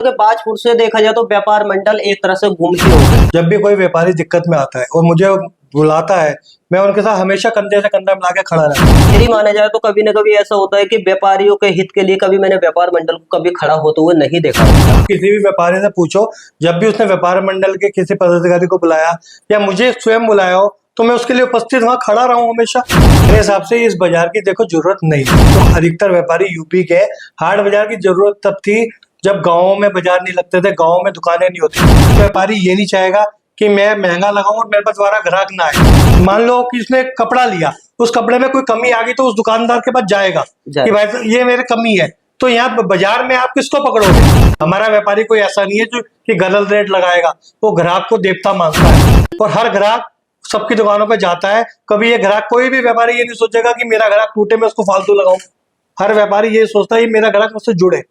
के बाजपुर से देखा जाए तो व्यापार मंडल एक तरह से गुम ही हो गए। जब भी कोई व्यापारी दिक्कत में आता है और मुझे बुलाता है, मैं उनके साथ हमेशा कंधे से कंधा मिला के खड़ा रहता हूँ। मेरी माना जाए तो कभी न कभी ऐसा होता है कि व्यापारियों के हित के लिए कभी मैंने व्यापार मंडल को कभी खड़ा होते हुए नहीं देखा। किसी भी व्यापारी से पूछो, जब भी उसने व्यापार मंडल के किसी पदाधिकारी को बुलाया या मुझे स्वयं बुलाया हो तो मैं उसके लिए उपस्थित वहां खड़ा रहा हूं हमेशा। मेरे हिसाब से इस बाजार की देखो जरूरत नहीं है। तो अधिकतर व्यापारी यूपी के हाट बाजार की जरूरत तब थी जब गाँवों में बाजार नहीं लगते थे, गाँवों में दुकानें नहीं होती। व्यापारी ये नहीं चाहेगा कि मैं महंगा लगाऊं और मेरे पास दोबारा ग्राहक ना आए। मान लो कि इसने कपड़ा लिया, उस कपड़े में कोई कमी आ गई तो उस दुकानदार के पास जाएगा कि भाई ये मेरे कमी है। तो यहाँ बाजार में आप किसको पकड़ोगे? हमारा व्यापारी कोई ऐसा नहीं है जो कि गलत रेट लगाएगा। वो ग्राहक को देवता मानता है और हर ग्राहक सबकी दुकानों पे जाता है। कभी ये ग्राहक, कोई भी व्यापारी ये नहीं सोचेगा कि मेरा ग्राहक टूटे मैं उसको फालतू लगाऊं। हर व्यापारी ये सोचता है मेरा ग्राहक मुझसे जुड़े।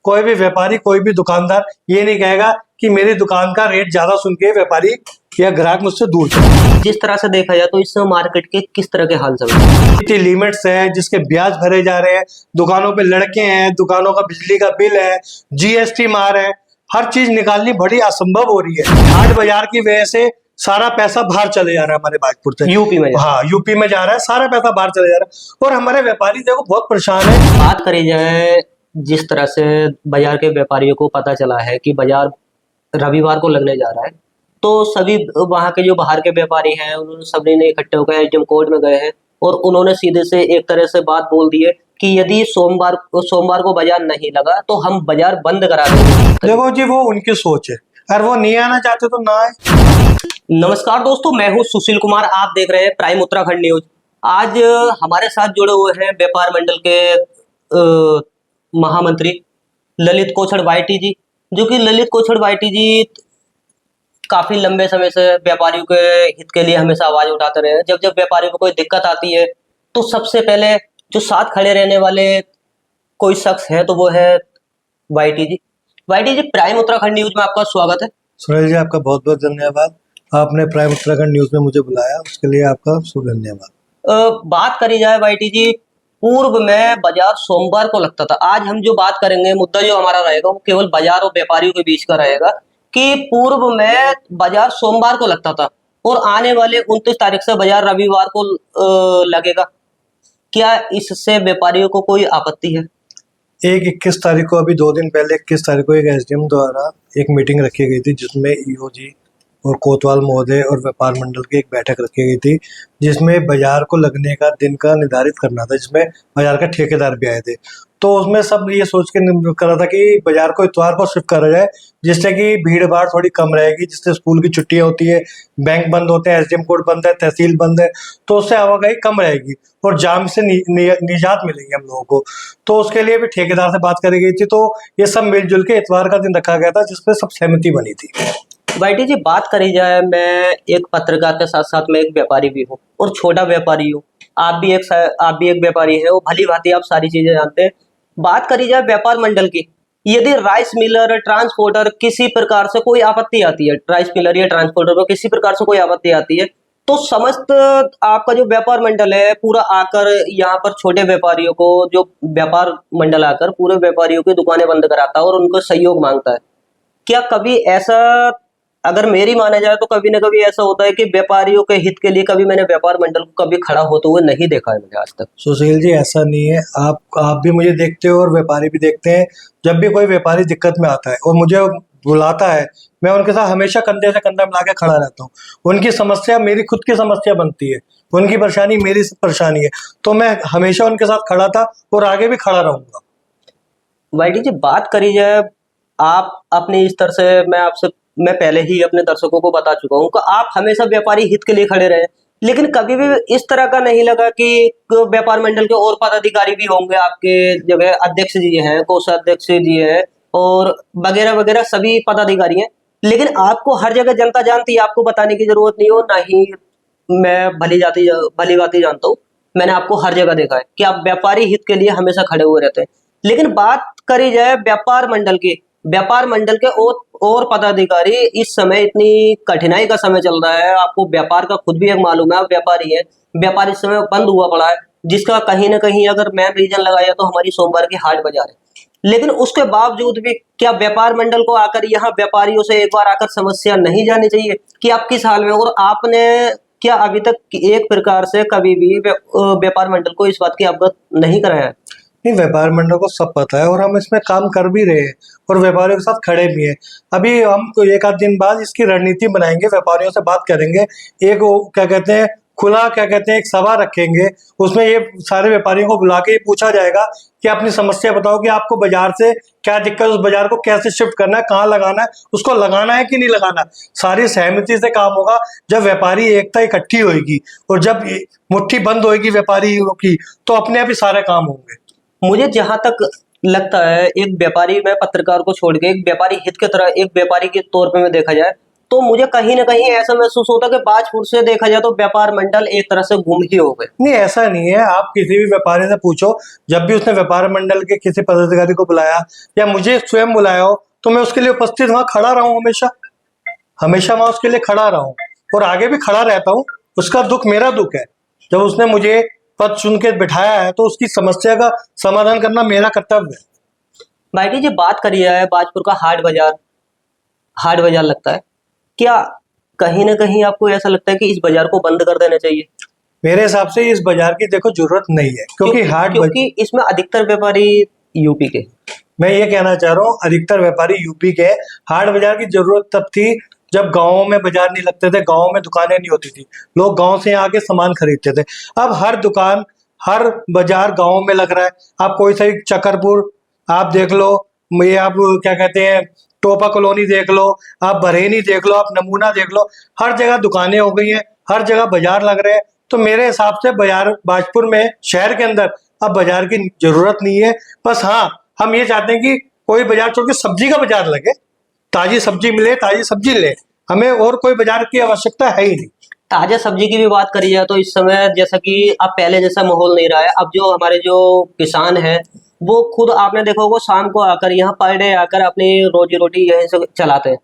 कोई भी व्यापारी, कोई भी दुकानदार ये नहीं कहेगा कि मेरी दुकान का रेट ज्यादा सुन के व्यापारी या ग्राहक मुझसे दूर चले। जिस तरह से देखा जाए तो इस मार्केट के किस तरह के हाल चल रहे हैं? इतनी लिमिट्स है जिसके ब्याज भरे जा रहे हैं, दुकानों पे लड़के हैं, दुकानों का बिजली का बिल है, जीएसटी मार है, हर चीज निकालनी बड़ी असंभव हो रही है। हाट बाजार की वजह से सारा पैसा बाहर चले जा रहा है हमारे बाजपुर से, यूपी में। हाँ, यूपी में जा रहा है, सारा पैसा बाहर चले जा रहा है और हमारे व्यापारी देखो बहुत परेशान है। बात करी जाए जिस तरह से बाजार के व्यापारियों को पता चला है कि बाजार रविवार को लगने जा रहा है, तो सभी वहां के जो बाहर के व्यापारी हैं उन्होंने सभी ने इकट्ठे होकर एसडीएम कोर्ट में गए हैं और उन्होंने सीधे से एक तरह से बात बोल दी है कि यदि सोमवार को बाजार नहीं लगा तो हम बाजार बंद करा देंगे। देखो जी, वो उनकी सोच है, अगर वो नहीं आना चाहते तो ना आए। नमस्कार दोस्तों, मैं हूं सुशील कुमार, आप देख रहे हैं प्राइम उत्तराखंड न्यूज। आज हमारे साथ जुड़े हुए हैं व्यापार मंडल के महामंत्री ललित कोछड़ वाईटी जी, जो कि ललित कोछड़ वाईटी जी काफी लंबे समय से व्यापारियों के हित के लिए हमेशा आवाज उठाते रहे हैं। जब जब व्यापारियों को कोई दिक्कत आती है तो सबसे पहले जो साथ खड़े रहने वाले कोई शख्स है तो वो है वाईटी जी। वाईटी जी, प्राइम उत्तराखंड न्यूज में आपका स्वागत है। सुनील जी, आपका बहुत बहुत धन्यवाद। आपने प्राइम उत्तराखंड न्यूज में मुझे बुलाया, उसके लिए आपका शुभ धन्यवाद। बात करी जाए वाईटी जी, पूर्व में बाजार सोमवार को लगता था। आज हम जो बात करेंगे, मुद्दा जो हमारा रहेगा वो केवल बाजार और व्यापारियों के बीच का रहेगा कि पूर्व में बाजार सोमवार को लगता था और आने वाले 29 तारीख से बाजार रविवार को लगेगा। क्या इससे व्यापारियों को कोई आपत्ति है? 21 तारीख को, अभी 2 दिन पहले 21 तारीख को एक एसडीएम द्वारा एक मीटिंग रखी गई थी जिसमें ईओ जी और कोतवाल महोदय और व्यापार मंडल की एक बैठक रखी गई थी, जिसमें बाजार को लगने का दिन का निर्धारित करना था, जिसमें बाजार का ठेकेदार भी आए थे। तो उसमें सब ये सोच के कर रहा था कि बाजार को इतवार को शिफ्ट करा जाए, जिससे कि भीड़ भाड़ थोड़ी कम रहेगी, जिससे स्कूल की छुट्टियां होती है, बैंक बंद होते हैं, एसडीएम कोर्ट बंद है, तहसील बंद है, तो उससे आवाजाही कम रहेगी और जाम से निजात मिलेगी हम लोगों को। तो उसके लिए भी ठेकेदार से बात करी गई थी। तो ये सब मिलजुल के इतवार का दिन रखा गया था, जिसपे सब सहमति बनी थी। वाईटी जी, बात करी जाए, मैं एक पत्रकार के साथ साथ मैं एक व्यापारी भी हूँ और छोटा व्यापारी हूँ। आप भी एक व्यापारी है, वो भली भांति आप सारी चीजें जानते हैं। बात करी जाए व्यापार मंडल की, यदि राइस मिलर, ट्रांसपोर्टर किसी प्रकार से कोई आपत्ति आती है, राइस मिलर या ट्रांसपोर्टर को किसी प्रकार से कोई आपत्ति आती है, तो समस्त आपका जो व्यापार मंडल है पूरा आकर यहाँ पर छोटे व्यापारियों को, जो व्यापार मंडल आकर पूरे व्यापारियों की दुकानें बंद कराता है और उनको सहयोग मांगता है। क्या कभी ऐसा, अगर मेरी माना जाए तो कभी ना कभी ऐसा होता है कि व्यापारियों के हित के लिए कभी मैंने व्यापार मंडल को कभी खड़ा होते हुए नहीं देखा है मुझे आज तक? सुशील जी, ऐसा नहीं है। आप भी मुझे देखते हो और व्यापारी भी देखते हैं। जब भी कोई व्यापारी दिक्कत में आता है और मुझे बुलाता है, मैं उनके साथ हमेशा कंधे से कंधा मिला के खड़ा रहता हूँ। उनकी समस्या मेरी खुद की समस्या बनती है, उनकी परेशानी मेरी परेशानी है, तो मैं हमेशा उनके साथ खड़ा था और आगे भी खड़ा रहूंगा। वाईटी जी, बात करी जाए, आप अपने इस तरह से, मैं पहले ही अपने दर्शकों को बता चुका हूं कि आप हमेशा व्यापारी हित के लिए खड़े रहे, लेकिन कभी भी इस तरह का नहीं लगा कि व्यापार मंडल के और पदाधिकारी भी होंगे आपके जगह, अध्यक्ष जी हैं, कोषाध्यक्ष जी हैं और वगैरह वगैरह सभी पदाधिकारी हैं, लेकिन आपको हर जगह जनता जानती है, आपको बताने की जरूरत नहीं हो, ना ही मैं भली भांति जानता हूँ। मैंने आपको हर जगह देखा है कि आप व्यापारी हित के लिए हमेशा खड़े हुए रहते हैं। लेकिन बात करी जाए व्यापार मंडल की, व्यापार मंडल के और पदाधिकारी, इस समय इतनी कठिनाई का समय चल रहा है, आपको व्यापार का खुद भी एक मालूम है, आप व्यापारी है, व्यापार इस समय बंद हुआ पड़ा है, जिसका कहीं ना कहीं अगर मैं रीजन लगाया तो हमारी सोमवार की हाट बाजार है। लेकिन उसके बावजूद भी क्या व्यापार मंडल को आकर यहाँ व्यापारियों से एक बार आकर समस्या नहीं जानी चाहिए कि आप किस हाल में हो? और आपने क्या अभी तक एक प्रकार से कभी भी व्यापार मंडल को इस बात की अवगत नहीं कराया है? नहीं, व्यापार मंडल को सब पता है और हम इसमें काम कर भी रहे हैं और व्यापारियों के साथ खड़े भी हैं। अभी हम एक आध दिन बाद इसकी रणनीति बनाएंगे, व्यापारियों से बात करेंगे, एक वो क्या कहते हैं खुला क्या कहते हैं एक सभा रखेंगे, उसमें ये सारे व्यापारियों को बुला के ये पूछा जाएगा कि अपनी समस्या बताओ कि आपको बाजार से क्या दिक्कत, उस बाजार को कैसे शिफ्ट करना है, कहाँ लगाना है, उसको लगाना है कि नहीं लगाना है। सारी सहमति से काम होगा। जब व्यापारी एकता इकट्ठी होगी और जब मुट्ठी बंद होगी व्यापारियों की, तो अपने आप ही सारे काम होंगे। मुझे जहां तक लगता है, एक व्यापारी, मैं पत्रकार को छोड़ के एक व्यापारी हित की तरह, एक व्यापारी के तौर पे मैं देखा जाए तो मुझे कहीं ना कहीं ऐसा महसूस होता है कि बाजपुर से देखा जाए तो व्यापार मंडल एक तरह से गुम ही हो गए। नहीं, ऐसा नहीं है। आप किसी भी व्यापारी से पूछो, जब भी उसने व्यापार मंडल के किसी पदाधिकारी को बुलाया या मुझे स्वयं बुलाया हो, तो मैं उसके लिए उपस्थित वहां खड़ा रहा हूं, हमेशा हमेशा वहां उसके लिए खड़ा रहा हूं और आगे भी खड़ा रहता हूं। उसका दुख मेरा दुख है। जब उसने मुझे पद चुन के बिठाया है तो उसकी समस्या का समाधान करना मेरा कर्तव्य है। भाई जी, बात करी जाए बाजपुर का हाट बाजार लगता है, क्या कहीं ना कहीं आपको ऐसा लगता है कि इस बाजार को बंद कर देना चाहिए? मेरे हिसाब से इस बाजार की देखो जरूरत नहीं है, क्योंकि इसमें अधिकतर व्यापारी यूपी के। मैं ये कहना चाह रहा हूँ, अधिकतर व्यापारी यूपी के। हाट बाजार की जरूरत तब थी जब गाँव में बाजार नहीं लगते थे, गाँव में दुकानें नहीं होती थी, लोग गाँव से आके सामान खरीदते थे। अब हर दुकान, हर बाजार गाँव में लग रहा है। आप कोई सा चकरपुर आप देख लो, ये आप क्या कहते हैं टोपा कॉलोनी देख लो, आप बरेली देख लो, आप नमूना देख लो, हर जगह दुकानें हो गई हैं, हर जगह बाजार लग रहे हैं। तो मेरे हिसाब से बाजार बाजपुर में शहर के अंदर अब बाजार की जरूरत नहीं है। बस हाँ, हम ये चाहते हैं कि कोई बाजार छोड़ के सब्जी का बाजार लगे, ताजी सब्जी मिले, ताजी सब्जी ले, हमें और कोई बाजार की आवश्यकता है ही नहीं। ताजा सब्जी की भी बात करी जाए तो इस समय जैसा कि अब पहले जैसा माहौल नहीं रहा है। अब जो हमारे जो किसान है वो खुद, आपने देखा होगा, शाम को आकर यहाँ पर डे आकर अपनी रोजी रोटी यहीं से चलाते हैं,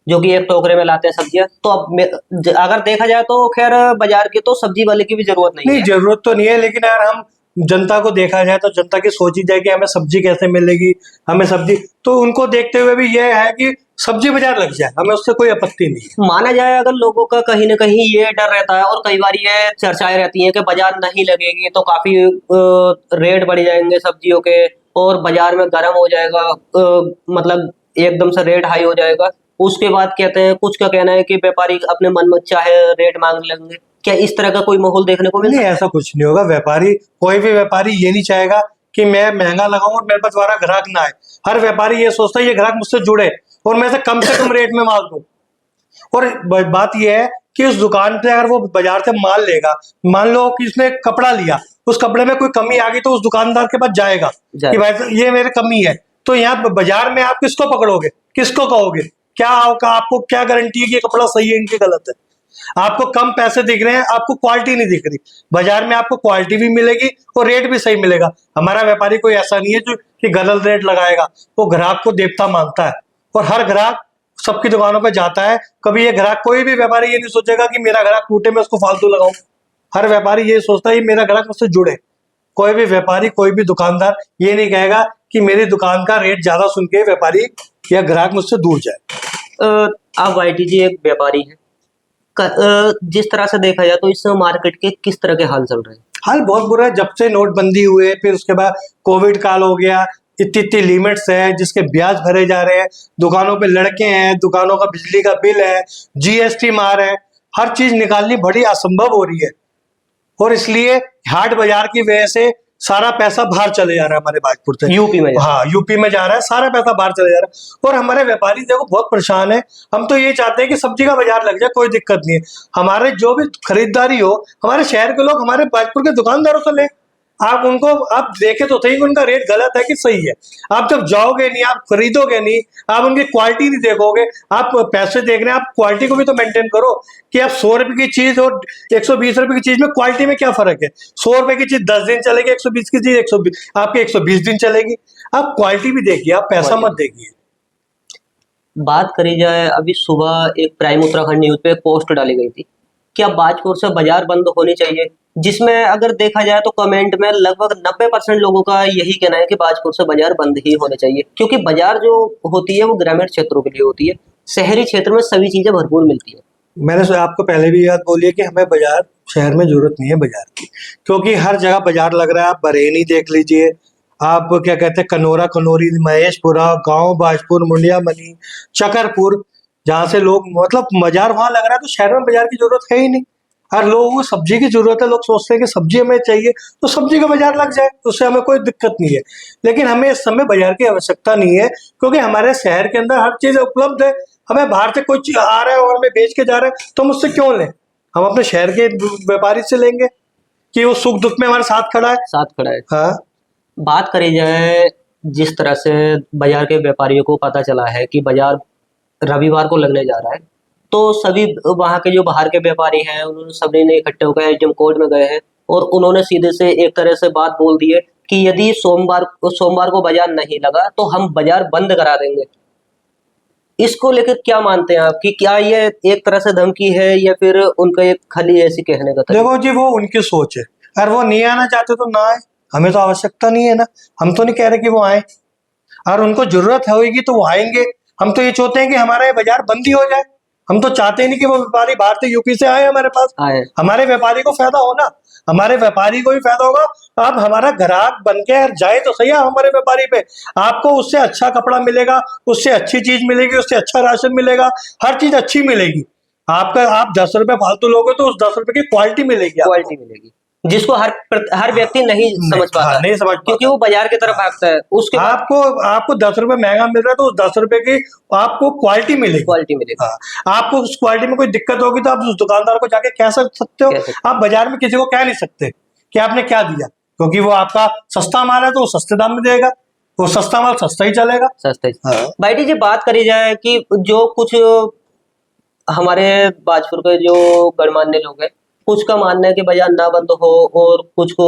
जो कि एक टोकरे में लाते हैं सब्जियां। तो अब अगर देखा जाए तो खैर बाजार की तो सब्जी वाले की भी जरूरत नहीं है। जरूरत तो नहीं है, लेकिन यार हम जनता को देखा जाए तो जनता की सोची जाए कि हमें सब्जी कैसे मिलेगी, हमें सब्जी, तो उनको देखते हुए भी ये है कि सब्जी बाजार लग जाए, हमें उससे कोई आपत्ति नहीं है। माना जाए अगर लोगों का कहीं ना कहीं ये डर रहता है और कई बार ये चर्चाएं रहती हैं कि बाजार नहीं लगेगी तो काफी रेट बढ़ जाएंगे सब्जियों के और बाजार में गर्म हो जाएगा, मतलब एकदम से रेट हाई हो जाएगा। उसके बाद कहते हैं, कुछ का कहना है कि व्यापारी अपने मन में चाहे रेट मांग लेंगे। क्या इस तरह का कोई माहौल देखने को मिलता है? नहीं, ऐसा कुछ नहीं होगा। व्यापारी, कोई भी व्यापारी ये नहीं चाहेगा कि मैं महंगा लगाऊं और मेरे पास दोबारा ग्राहक ना आए। हर व्यापारी ये सोचता है ये ग्राहक मुझसे जुड़े और मैं से कम रेट में माल दूं। और बात यह है कि उस दुकान पे अगर वो बाजार से माल लेगा, मान लो कि इसने कपड़ा लिया, उस कपड़े में कोई कमी आ गई तो उस दुकानदार के पास जाएगा कि भाई ये मेरे कमी है। तो यहाँ बाजार में आप किसको पकड़ोगे, किसको कहोगे? क्या आपको क्या गारंटी है कि ये कपड़ा सही है इनकी गलत है? आपको कम पैसे दिख रहे हैं, आपको क्वालिटी नहीं दिख रही। बाजार में आपको क्वालिटी भी मिलेगी और रेट भी सही मिलेगा। हमारा व्यापारी कोई ऐसा नहीं है जो कि गलत रेट लगाएगा, वो ग्राहक को देवता मानता है और हर ग्राहक सबकी दुकानों पे जाता है। कभी ये ग्राहक, कोई भी व्यापारी ये नहीं सोचेगा कि मेरा ग्राहक टूटे मैं उसको फालतू लगाऊं। हर व्यापारी ये सोचता है मेरा ग्राहक मुझसे जुड़े। कोई भी व्यापारी, कोई भी दुकानदार ये नहीं कहेगा कि मेरी दुकान का रेट ज्यादा सुन के व्यापारी या ग्राहक मुझसे दूर जाए। आप वाईटी जी एक व्यापारी है, जिस तरह से देखा जाए तो इस मार्केट के किस तरह के हाल चल रहे हैं? हाल बहुत बुरा है। जब से नोटबंदी हुए, फिर उसके बाद कोविड काल हो गया, इतनी लिमिट्स है जिसके ब्याज भरे जा रहे हैं, दुकानों पे लड़के हैं, दुकानों का बिजली का बिल है, जीएसटी मार है, हर चीज निकालनी बड़ी असंभव हो रही है। और इसलिए हाट बाजार की वजह से सारा पैसा बाहर चले जा रहा है हमारे बाजपुर से, यूपी में। हाँ, यूपी में जा रहा है, सारा पैसा बाहर चले जा रहा है। और हमारे व्यापारी देखो बहुत परेशान है। हम तो ये चाहते हैं कि सब्जी का बाजार लग जाए, कोई दिक्कत नहीं है। हमारे जो भी खरीदारी हो, हमारे शहर के लोग हमारे बाजपुर के दुकानदारों से ले। आप उनको, आप देखे तो सही उनका रेट गलत है कि सही है। आप जब जाओगे नहीं, आप खरीदोगे नहीं, आप उनकी क्वालिटी नहीं देखोगे, आप पैसे देख रहे हैं, आप क्वालिटी को भी तो मेंटेन करो कि आप 100 रुपए की चीज और 120 रुपए की चीज में क्वालिटी में क्या फर्क है? 100 रुपए की चीज 10 दिन चलेगी, 120 की चीज 120 आपकी 120 दिन चलेगी। आप क्वालिटी भी देखिए, आप पैसा मत देखिए। बात करी जाए, अभी सुबह एक प्राइम उत्तराखंड न्यूज पे एक पोस्ट डाली गई थी, क्या बाजपुर से बाजार बंद होनी चाहिए जिसमें अगर देखा जाए तो कमेंट में लगभग 90% लोगों का यही कहना है कि बाजपुर से बाजार बंद ही होने चाहिए, क्योंकि बाजार जो होती है वो ग्रामीण क्षेत्रों के लिए होती है। शहरी क्षेत्र में सभी चीजें भरपूर मिलती है। मैंने आपको पहले भी याद बोली है कि हमें बाजार शहर में जरूरत नहीं है बाजार की, क्योंकि हर जगह बाजार लग रहा है। आप बरेली देख लीजिए, आप क्या कहते हैं कनौरा, कनौरी, महेशपुरा, गांव बाजपुर, मुंडिया मनी, चकरपुर, जहाँ से लोग मतलब बाजार वहां लग रहा है। तो शहर में बाजार की जरूरत है ही नहीं। हर लोगों को सब्जी की जरूरत है, लोग सोचते हैं कि सब्जी हमें चाहिए तो सब्जी का बाजार लग जाए, उससे हमें कोई दिक्कत नहीं है। लेकिन हमें इस समय बाजार की आवश्यकता नहीं है, क्योंकि हमारे शहर के अंदर हर चीज उपलब्ध है। हमें बाहर से कोई चीज आ रहा है और हमें बेच के जा रहा है तो हम उससे क्यों लें? हम अपने शहर के व्यापारी से लेंगे कि वो सुख दुख में हमारे साथ खड़ा है। साथ खड़ा है। हाँ, बात करी जाए जिस तरह से बाजार के व्यापारियों को पता चला है कि बाजार रविवार को लगने जा रहा है, तो सभी वहाँ के जो बाहर के व्यापारी हैं उन्होंने सभी ने इकट्ठे होकर एसडीएम कोर्ट में गए हैं और उन्होंने सीधे से एक तरह से बात बोल दी है कि यदि सोमवार को बाजार नहीं लगा तो हम बाजार बंद करा देंगे। इसको लेकर क्या मानते हैं आप कि क्या ये एक तरह से धमकी है या फिर उनका एक खाली ऐसी कहने का तरीका? देखो जी, वो उनकी सोच है। अगर वो नहीं आना चाहते तो ना आए, हमें तो आवश्यकता नहीं है ना। हम तो नहीं कह रहे कि वो आए, और उनको जरूरत होगी तो वो आएंगे। हम तो ये चाहते हैं कि हमारा ये बाजार बंद ही हो जाए। हम तो चाहते ही नहीं कि वो व्यापारी बाहर से यूपी से आए हमारे पास। आए। हमारे व्यापारी को फायदा हो ना, हमारे व्यापारी को भी फायदा होगा। आप हमारा ग्राहक बन के जाए तो सही आप हमारे व्यापारी पे, आपको उससे अच्छा कपड़ा मिलेगा, उससे अच्छी चीज मिलेगी, उससे अच्छा राशन मिलेगा, हर चीज अच्छी मिलेगी। आपका आप 10 रुपए फालतू लोगे तो उस 10 रुपए की क्वालिटी मिलेगी आपको। क्वालिटी मिलेगी, जिसको हर व्यक्ति नहीं समझ पाता, हाँ, नहीं समझ क्योंकि पाता। वो बाजार की तरफ भागता है। उसके बाद आपको 10 रुपए महंगा मिल रहा है तो उस 10 रुपए की आपको क्वालिटी मिलेगी। क्वालिटी मिलेगी। हाँ, आपको उस क्वालिटी में कोई दिक्कत होगी तो आप उस दुकानदार को जाके कह सकते हो। कह सकते आप बाजार में किसी को कह नहीं सकते कि आपने क्या दिया, क्योंकि वो आपका सस्ता माल है तो वो सस्ते दाम में देगा। वो सस्ता माल सस्ता ही चलेगा। सस्ता ही। हाँ। भाई जी, बात करी जाए कि जो कुछ हमारे बाजपुर के जो गणमान्य लोग हैं, कुछ का मानना है कि बाजार ना बंद हो और कुछ को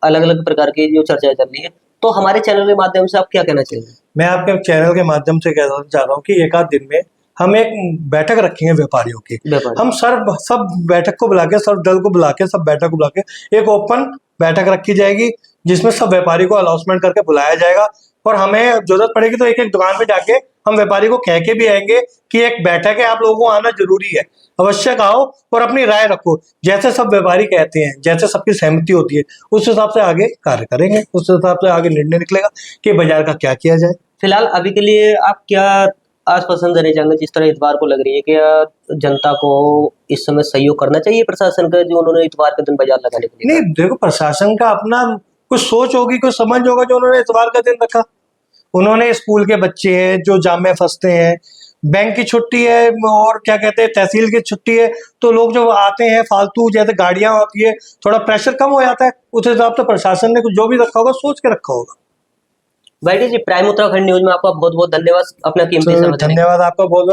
अलग अलग प्रकार की जो चर्चा चल रही है, तो हमारे चैनल के माध्यम से आप क्या कहना चाहिए? मैं आपके चैनल के माध्यम से कहना चाह रहा हूँ कि एक आध दिन में हम एक बैठक रखेंगे व्यापारियों की। हम सब बैठक को बुला के, सब दल को बुला के, सब बैठक को बुला के एक ओपन बैठक रखी जाएगी, जिसमें सब व्यापारी को अनाउंसमेंट करके बुलाया जाएगा। और हमें जरूरत पड़ेगी तो एक एक दुकान पे जाके हम व्यापारी को कह के भी आएंगे कि एक बैठक है, आप लोगों को आना जरूरी है, अवश्य आओ और अपनी राय रखो। जैसे सब व्यापारी कहते हैं, जैसे सबकी सहमति होती है, उस हिसाब से आगे कार्य करेंगे, उस हिसाब से आगे निर्णय निकलेगा कि बाजार का क्या किया जाए। फिलहाल अभी के लिए आप क्या आश्वासन देना चाहेंगे? जिस तरह इतवार को लग रही है, क्या जनता को इस समय सहयोग करना चाहिए प्रशासन का, जो उन्होंने इतवार के दिन बाजार लगाने के लिए? नहीं, देखो, प्रशासन का अपना कुछ सोच होगी, कुछ समझ होगा जो उन्होंने इतवार का दिन रखा। उन्होंने स्कूल के बच्चे हैं जो जाम में फंसते हैं, बैंक की छुट्टी है और क्या कहते हैं तहसील की छुट्टी है, तो लोग जो आते हैं फालतू, जैसे गाड़ियां होती है, थोड़ा प्रेशर कम हो जाता है। उस हिसाब से प्रशासन ने कुछ जो भी रखा होगा सोच के रखा होगा। भाई जी, प्राइम उत्तराखंड न्यूज में आपका बहुत बहुत धन्यवाद, अपना कीमती समय देने के लिए। धन्यवाद आपका बहुत।